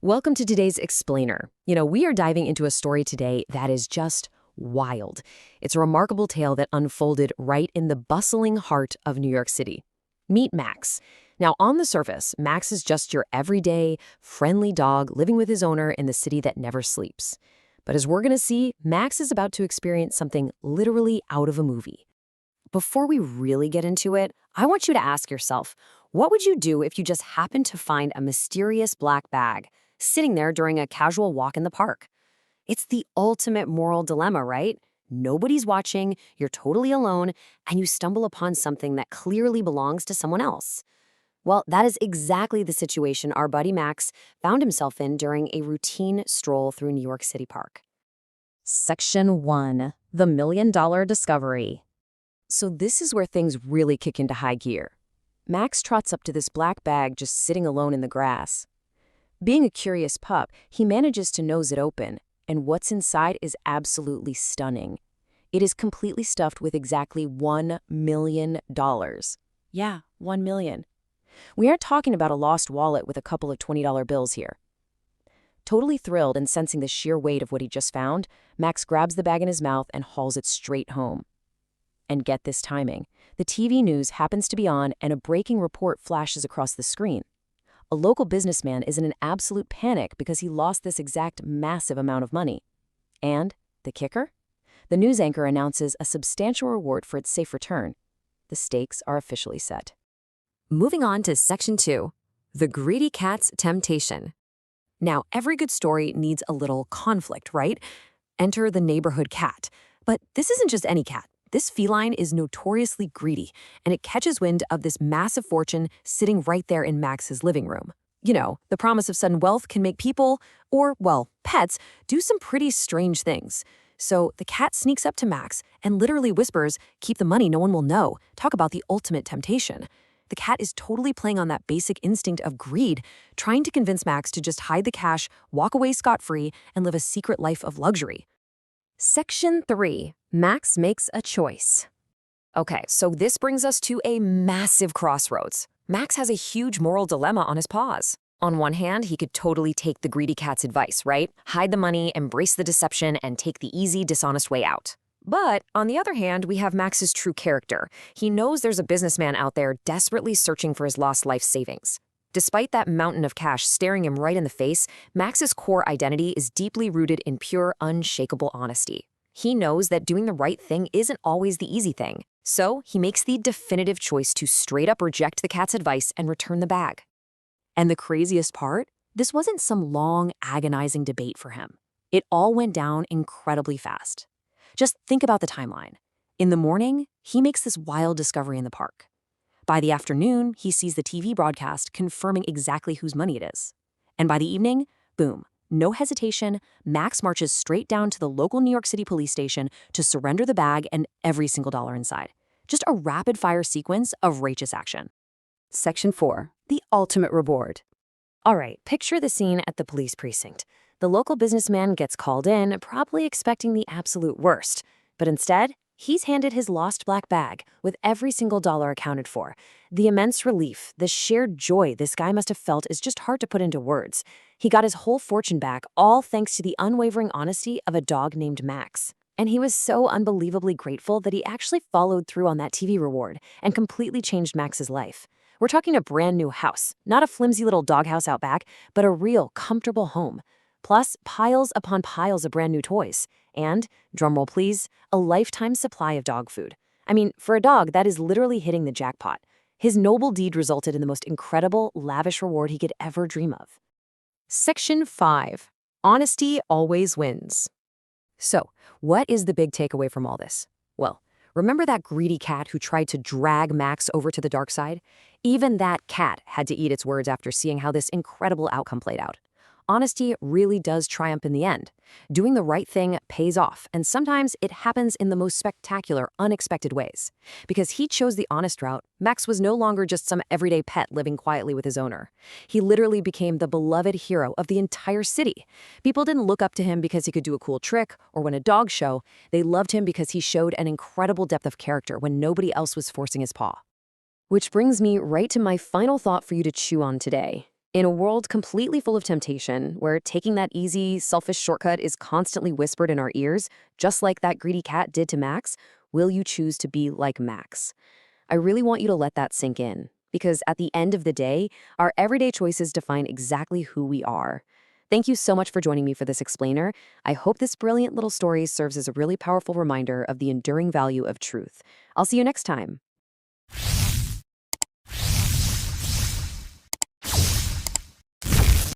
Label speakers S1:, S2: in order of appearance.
S1: Welcome to today's Explainer. We are diving into a story today that is just wild. It's a remarkable tale that unfolded right in the bustling heart of New York City. Meet Max. Now, on the surface, Max is just your everyday, friendly dog living with his owner in the city that never sleeps. But as we're going to see, Max is about to experience something literally out of a movie. Before we really get into it, I want you to ask yourself, what would you do if you just happened to find a mysterious black bag sitting there during a casual walk in the park? It's the ultimate moral dilemma, right? Nobody's watching, you're totally alone, and you stumble upon something that clearly belongs to someone else. Well, that is exactly the situation our buddy Max found himself in during a routine stroll through New York City Park. Section 1. The $1 Million Discovery. So this is where things really kick into high gear. Max trots up to this black bag just sitting alone in the grass. Being a curious pup, he manages to nose it open, and what's inside is absolutely stunning. It is completely stuffed with exactly $1 million. Yeah, $1 million. We aren't talking about a lost wallet with a couple of $20 bills here. Totally thrilled and sensing the sheer weight of what he just found, Max grabs the bag in his mouth and hauls it straight home. And get this timing. The TV news happens to be on and a breaking report flashes across the screen. A local businessman is in an absolute panic because he lost this exact massive amount of money. And the kicker? The news anchor announces a substantial reward for its safe return. The stakes are officially set. Moving on to Section 2, the greedy cat's temptation. Now, every good story needs a little conflict, right? Enter the neighborhood cat. But this isn't just any cat. This feline is notoriously greedy, and it catches wind of this massive fortune sitting right there in Max's living room. The promise of sudden wealth can make people, or, well, pets, do some pretty strange things. So the cat sneaks up to Max and literally whispers, "Keep the money, no one will know." Talk about the ultimate temptation. The cat is totally playing on that basic instinct of greed, trying to convince Max to just hide the cash, walk away scot-free, and live a secret life of luxury. Section 3. Max makes a choice. Okay, so this brings us to a massive crossroads. Max has a huge moral dilemma on his paws. On one hand, he could totally take the greedy cat's advice, right? Hide the money, embrace the deception, and take the easy, dishonest way out. But on the other hand, we have Max's true character. He knows there's a businessman out there desperately searching for his lost life savings. Despite that mountain of cash staring him right in the face, Max's core identity is deeply rooted in pure, unshakable honesty. He knows that doing the right thing isn't always the easy thing, so he makes the definitive choice to straight up reject the cat's advice and return the bag. And the craziest part? This wasn't some long, agonizing debate for him. It all went down incredibly fast. Just think about the timeline. In the morning, he makes this wild discovery in the park. By the afternoon, he sees the TV broadcast confirming exactly whose money it is. And by the evening, boom, no hesitation, Max marches straight down to the local New York City police station to surrender the bag and every single dollar inside. Just a rapid-fire sequence of righteous action. Section 4. The ultimate reward. All right, picture the scene at the police precinct. The local businessman gets called in, probably expecting the absolute worst. But instead, he's handed his lost black bag, with every single dollar accounted for. The immense relief, the sheer joy this guy must have felt is just hard to put into words. He got his whole fortune back, all thanks to the unwavering honesty of a dog named Max. And he was so unbelievably grateful that he actually followed through on that TV reward and completely changed Max's life. We're talking a brand new house, not a flimsy little doghouse out back, but a real, comfortable home. Plus, piles upon piles of brand new toys. And, drumroll please, a lifetime supply of dog food. I mean, for a dog, that is literally hitting the jackpot. His noble deed resulted in the most incredible, lavish reward he could ever dream of. Section 5. Honesty always wins. So, what is the big takeaway from all this? Well, remember that greedy cat who tried to drag Max over to the dark side? Even that cat had to eat its words after seeing how this incredible outcome played out. Honesty really does triumph in the end. Doing the right thing pays off, and sometimes it happens in the most spectacular, unexpected ways. Because he chose the honest route, Max was no longer just some everyday pet living quietly with his owner. He literally became the beloved hero of the entire city. People didn't look up to him because he could do a cool trick or win a dog show. They loved him because he showed an incredible depth of character when nobody else was forcing his paw. Which brings me right to my final thought for you to chew on today. In a world completely full of temptation, where taking that easy, selfish shortcut is constantly whispered in our ears, just like that greedy cat did to Max, will you choose to be like Max? I really want you to let that sink in, because at the end of the day, our everyday choices define exactly who we are. Thank you so much for joining me for this explainer. I hope this brilliant little story serves as a really powerful reminder of the enduring value of truth. I'll see you next time.